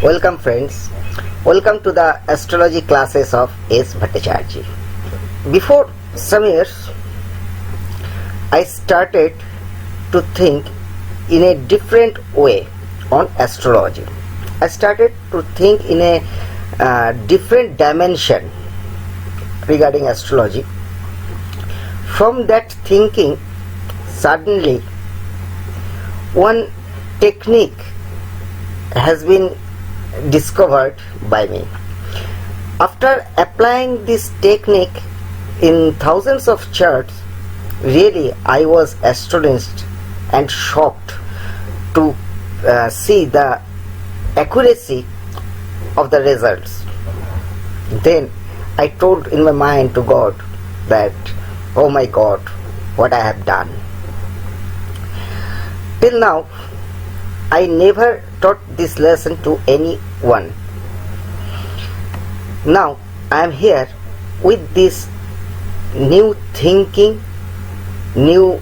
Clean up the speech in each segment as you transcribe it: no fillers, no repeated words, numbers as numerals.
Welcome friends, welcome to the astrology classes of S. Bhattacharya. Before some years, I started to think in a different way on astrology. I started to think in a different dimension regarding astrology. From that thinking, suddenly one technique has been discovered by me. After applying this technique in thousands of charts, really I was astonished and shocked to see the accuracy of the results. Then I told in my mind to God that, oh my God, what I have done. Till now, I never taught this lesson to anyone. Now I am here with this new thinking in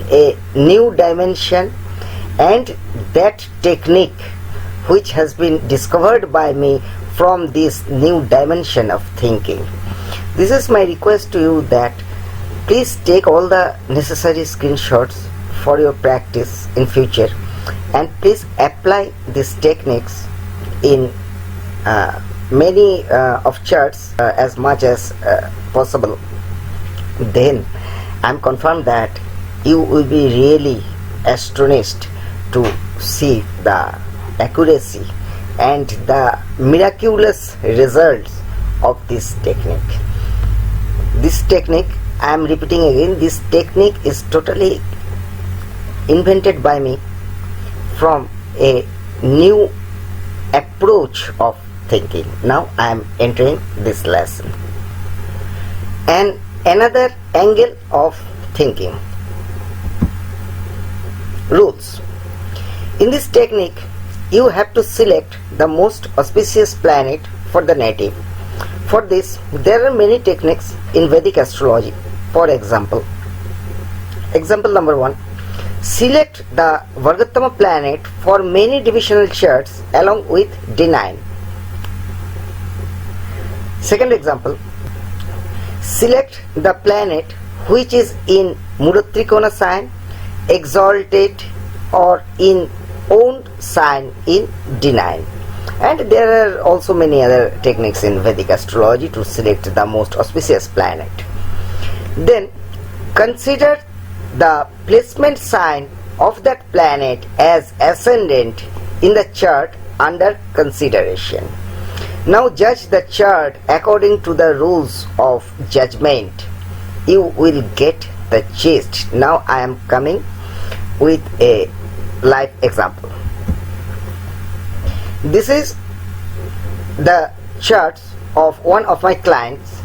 a new dimension, and that technique which has been discovered by me from this new dimension of thinking. This is my request to you that please take all the necessary screenshots for your practice in future, and please apply these techniques in many of charts as much as possible. Then I am confident that you will be really astonished to see the accuracy and the miraculous results of this technique. This technique, I am repeating again, this technique is totally invented by me from a new approach of thinking. Now I am entering this lesson. And another angle of thinking. Rules. In this technique, you have to select the most auspicious planet for the native. For this, there are many techniques in Vedic astrology. For example number 1, select the Vargattama planet for many divisional charts along with D9. Second example, select the planet which is in Mudatrikona sign, exalted, or in owned sign in D9. And there are also many other techniques in Vedic astrology to select the most auspicious planet. Then consider the placement sign of that planet as ascendant in the chart under consideration. Now judge the chart according to the rules of judgment. You will get the gist. Now I am coming with a live example. This is the charts of one of my clients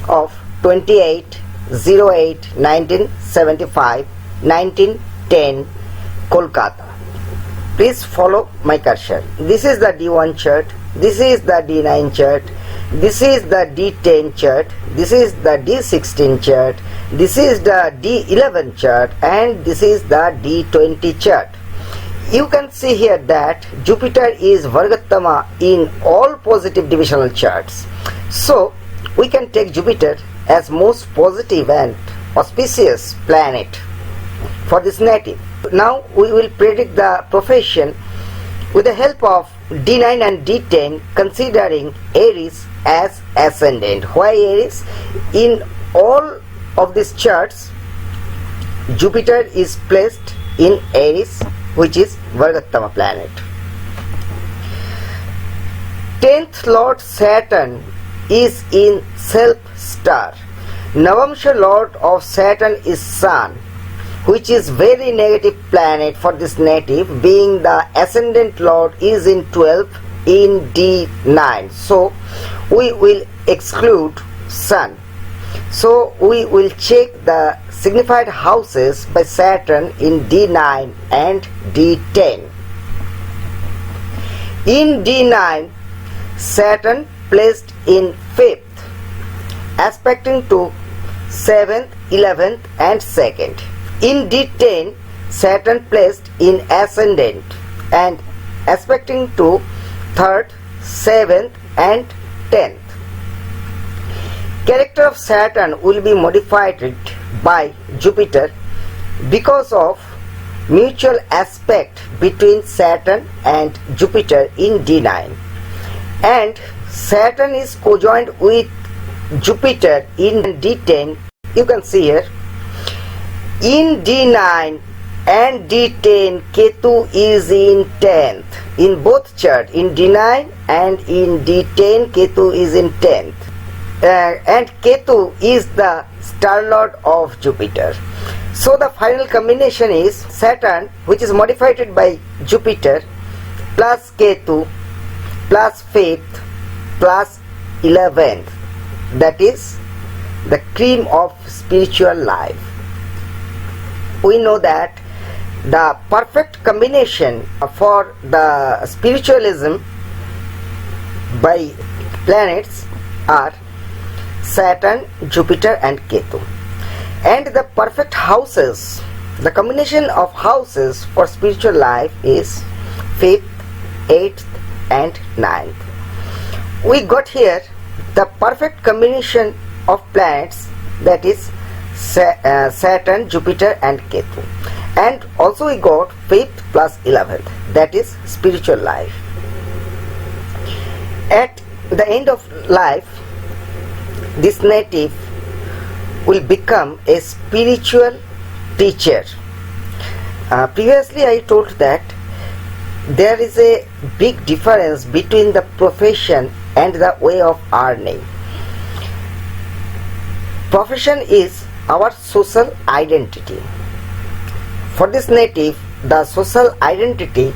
of 28/08/1975, 1910, Kolkata. Please follow my cursor. This is the D1 chart, this is the D9 chart, this is the D10 chart, this is the D16 chart, this is the D11 chart, and this is the D20 chart. You can see here that Jupiter is Vargattama in all positive divisional charts. So we can take Jupiter as most positive and auspicious planet for this native. Now we will predict the profession with the help of D9 and D10, considering Aries as ascendant. Why Aries? In all of these charts, Jupiter is placed in Aries, which is Vargattama planet. 10th Lord Saturn is in Self star. Navamsha Lord of Saturn is Sun, which is very negative planet for this native, being the ascendant Lord is in 12th in D9. So we will exclude Sun. So we will check the signified houses by Saturn in D9 and D10. In D9, Saturn placed in 5th, aspecting to 7th, 11th and 2nd. In D10, Saturn placed in ascendant and aspecting to 3rd, 7th and 10th. Character of Saturn will be modified by Jupiter because of mutual aspect between Saturn and Jupiter in D9, and Saturn is conjoined with Jupiter in D10. You can see here in D9 and D10 Ketu is in 10th in both chart. In D9 and in D10 Ketu is in 10th, and Ketu is the star lord of Jupiter. So the final combination is Saturn, which is modified by Jupiter, plus Ketu plus 5th plus 11th. That is the cream of spiritual life. We know that the perfect combination for the spiritualism by planets are Saturn, Jupiter and Ketu. And the perfect houses, the combination of houses for spiritual life is 5th, 8th and 9th. We got here the perfect combination of planets, that is Saturn, Jupiter and Ketu. And also we got 5th plus 11th, that is spiritual life. At the end of life, this native will become a spiritual teacher. Previously I told that there is a big difference between the profession and the way of earning. Profession is our social identity. For this native, the social identity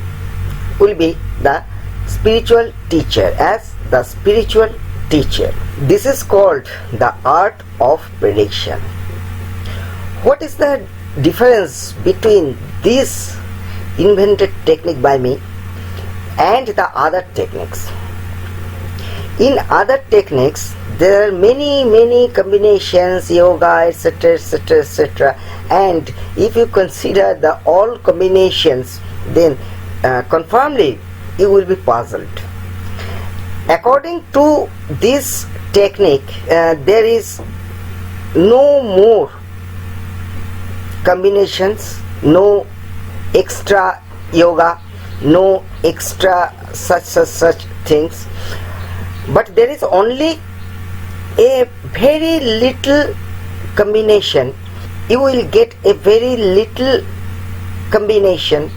will be the spiritual teacher, as the spiritual teacher. This is called the art of prediction. What is the difference between this invented technique by me and the other techniques? In other techniques, there are many combinations, yoga, etc, etc, etc, and if you consider the all combinations, then confirmedly you will be puzzled. According to this technique, there is no more combinations, no extra yoga, no extra such things, but there is only a very little combination. You will get a very little combination,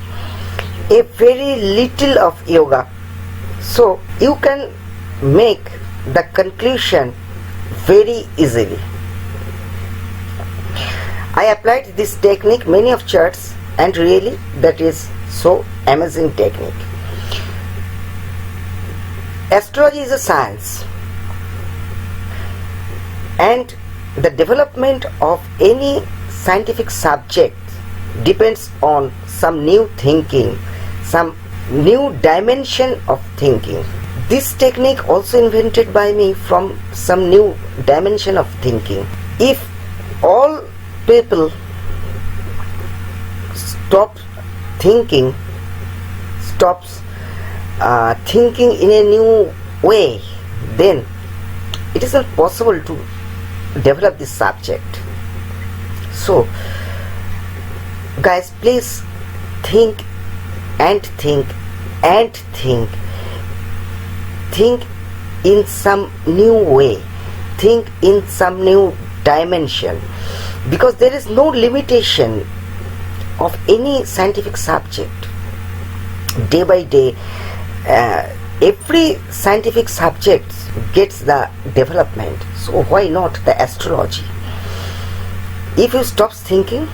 a very little of yoga, so you can make the conclusion very easily. I applied this technique many of charts, and really that is so amazing technique. Astrology is a science, and the development of any scientific subject depends on some new thinking, some new dimension of thinking. This technique also invented by me from some new dimension of thinking. If all people stops thinking in a new way, then it is not possible to develop this subject. So guys, please think and think and think in some new way, think in some new dimension, because there is no limitation of any scientific subject. Day by day, every scientific subject gets the development, so why not the astrology? If you stop thinking,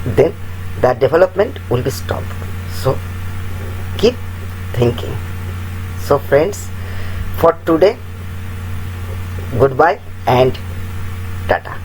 then the development will be stopped. So keep thinking. So friends, for today, goodbye and tata.